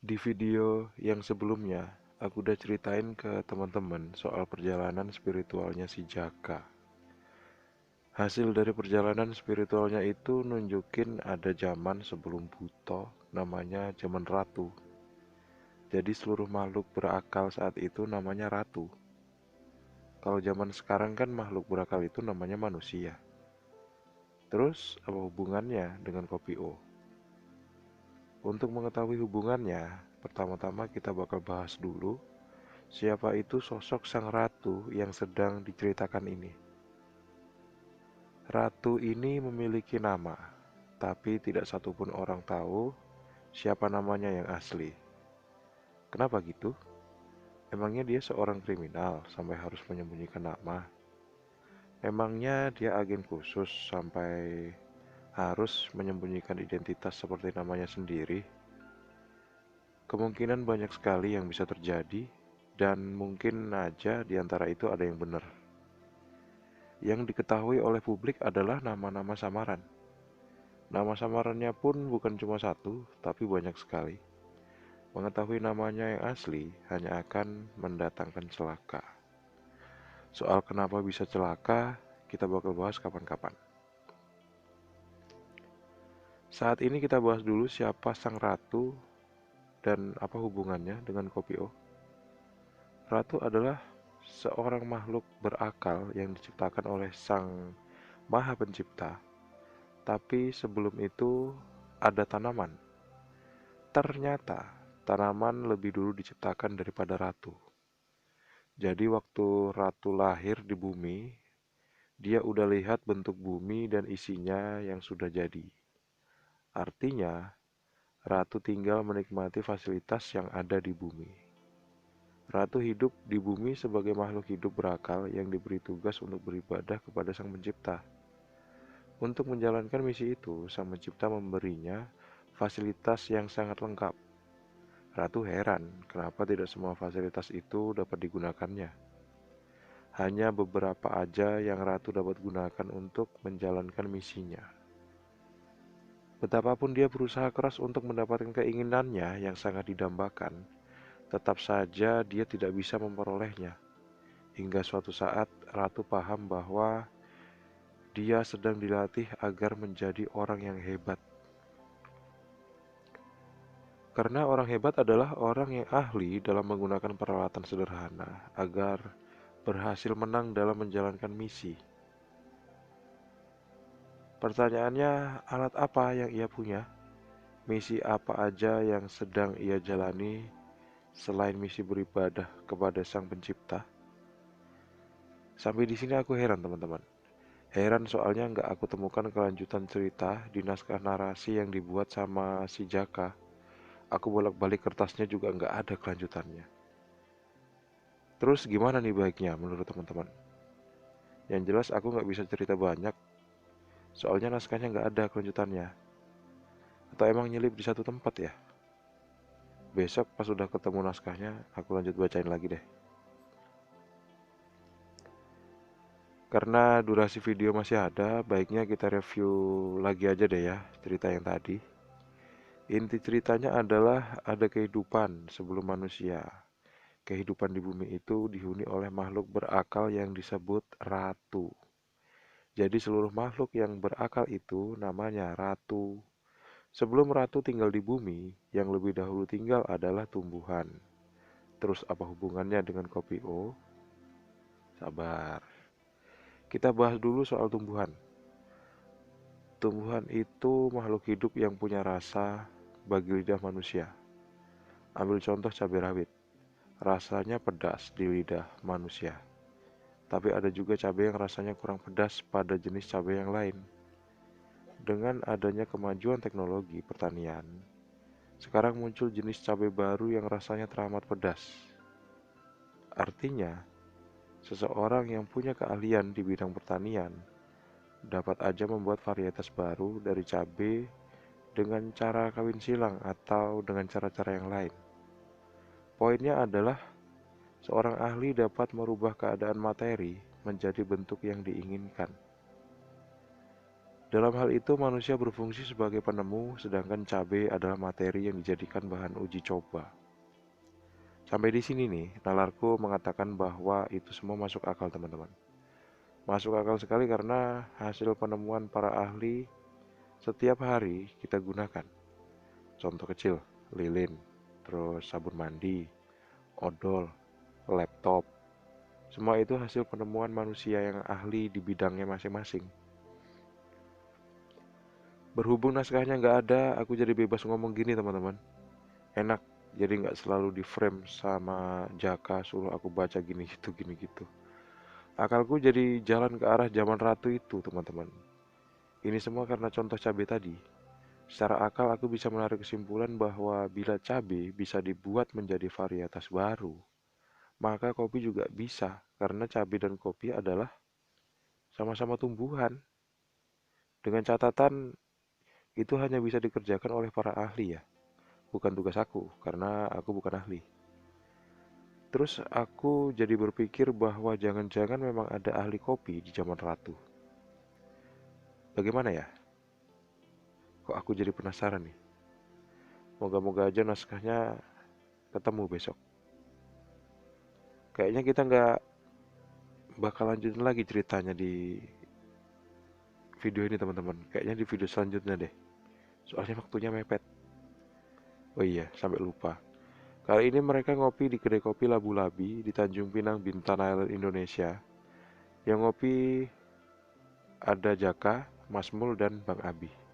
Di video yang sebelumnya, aku udah ceritain ke teman-teman soal perjalanan spiritualnya si Jaka. Hasil dari perjalanan spiritualnya itu nunjukin ada zaman sebelum Buto, namanya zaman Ratu. Jadi seluruh makhluk berakal saat itu namanya Ratu. Kalau zaman sekarang kan makhluk berakal itu namanya manusia. Terus apa hubungannya dengan kopi O? Untuk mengetahui hubungannya, pertama-tama kita bakal bahas dulu siapa itu sosok sang ratu yang sedang diceritakan ini. Ratu ini memiliki nama, tapi tidak satupun orang tahu siapa namanya yang asli. Kenapa gitu? Emangnya dia seorang kriminal sampai harus menyembunyikan nama? Emangnya dia agen khusus sampai harus menyembunyikan identitas seperti namanya sendiri? Kemungkinan banyak sekali yang bisa terjadi, dan mungkin aja di antara itu ada yang benar. Yang diketahui oleh publik adalah nama-nama samaran. Nama samarannya pun bukan cuma satu, tapi banyak sekali. Mengetahui namanya yang asli hanya akan mendatangkan celaka. Soal kenapa bisa celaka, kita bakal bahas kapan-kapan. Saat ini kita bahas dulu siapa sang ratu dan apa hubungannya dengan kopi O. Ratu adalah seorang makhluk berakal yang diciptakan oleh Sang Maha Pencipta. Tapi sebelum itu ada tanaman. Ternyata tanaman lebih dulu diciptakan daripada ratu. Jadi waktu ratu lahir di bumi, dia udah lihat bentuk bumi dan isinya yang sudah jadi. Artinya, ratu tinggal menikmati fasilitas yang ada di bumi. Ratu hidup di bumi sebagai makhluk hidup berakal yang diberi tugas untuk beribadah kepada Sang Pencipta. Untuk menjalankan misi itu, Sang Pencipta memberinya fasilitas yang sangat lengkap. Ratu heran kenapa tidak semua fasilitas itu dapat digunakannya. Hanya beberapa aja yang Ratu dapat gunakan untuk menjalankan misinya. Betapapun dia berusaha keras untuk mendapatkan keinginannya yang sangat didambakan, tetap saja dia tidak bisa memperolehnya. Hingga suatu saat Ratu paham bahwa dia sedang dilatih agar menjadi orang yang hebat. Karena orang hebat adalah orang yang ahli dalam menggunakan peralatan sederhana agar berhasil menang dalam menjalankan misi. Pertanyaannya, alat apa yang ia punya? Misi apa aja yang sedang ia jalani selain misi beribadah kepada Sang Pencipta? Sampai di sini aku heran, teman-teman. Heran soalnya nggak aku temukan kelanjutan cerita di naskah narasi yang dibuat sama si Jaka. Aku bolak-balik kertasnya juga nggak ada kelanjutannya. Terus gimana nih baiknya menurut teman-teman? Yang jelas aku nggak bisa cerita banyak, soalnya naskahnya nggak ada kelanjutannya. Atau emang nyelip di satu tempat ya? Besok pas udah ketemu naskahnya, aku lanjut bacain lagi deh. Karena durasi video masih ada, baiknya kita review lagi aja deh ya cerita yang tadi. Inti ceritanya adalah ada kehidupan sebelum manusia. Kehidupan di bumi itu dihuni oleh makhluk berakal yang disebut ratu. Jadi seluruh makhluk yang berakal itu namanya ratu. Sebelum ratu tinggal di bumi, yang lebih dahulu tinggal adalah tumbuhan. Terus apa hubungannya dengan kopi O? Sabar. Kita bahas dulu soal tumbuhan. Tumbuhan itu makhluk hidup yang punya rasa bagi lidah manusia. Ambil contoh cabai rawit. Rasanya pedas di lidah manusia. Tapi ada juga cabai yang rasanya kurang pedas pada jenis cabai yang lain. Dengan adanya kemajuan teknologi pertanian, sekarang muncul jenis cabai baru yang rasanya teramat pedas. Artinya, seseorang yang punya keahlian di bidang pertanian dapat aja membuat varietas baru dari cabai dengan cara kawin silang atau dengan cara-cara yang lain. Poinnya adalah seorang ahli dapat merubah keadaan materi menjadi bentuk yang diinginkan. Dalam hal itu, manusia berfungsi sebagai penemu, sedangkan cabai adalah materi yang dijadikan bahan uji coba. Sampai di sini nih, nalarku mengatakan bahwa itu semua masuk akal, teman-teman. Masuk akal sekali karena hasil penemuan para ahli setiap hari kita gunakan. Contoh kecil, lilin, terus sabun mandi, odol, laptop. Semua itu hasil penemuan manusia yang ahli di bidangnya masing-masing. Berhubung naskahnya nggak ada, aku jadi bebas ngomong gini, teman-teman. Enak, jadi nggak selalu di frame sama Jaka suruh aku baca gini gitu gini gitu. Akalku jadi jalan ke arah zaman ratu itu, teman-teman. Ini semua karena contoh cabai tadi. Secara akal aku bisa menarik kesimpulan bahwa bila cabai bisa dibuat menjadi varietas baru, maka kopi juga bisa, karena cabai dan kopi adalah sama-sama tumbuhan. Dengan catatan itu hanya bisa dikerjakan oleh para ahli ya, bukan tugas aku, karena aku bukan ahli. Terus aku jadi berpikir bahwa jangan-jangan memang ada ahli kopi di zaman ratu. Bagaimana ya? Kok aku jadi penasaran nih. Moga-moga aja naskahnya ketemu besok. Kayaknya kita nggak bakal lanjutin lagi ceritanya di video ini, teman-teman. Kayaknya di video selanjutnya deh. Soalnya waktunya mepet. Oh iya, sampai lupa. Kali ini mereka ngopi di kedai kopi Labu Labi di Tanjung Pinang, Bintan Island, Indonesia. Yang ngopi ada Jaka, Mas Mul, dan Bang Abi.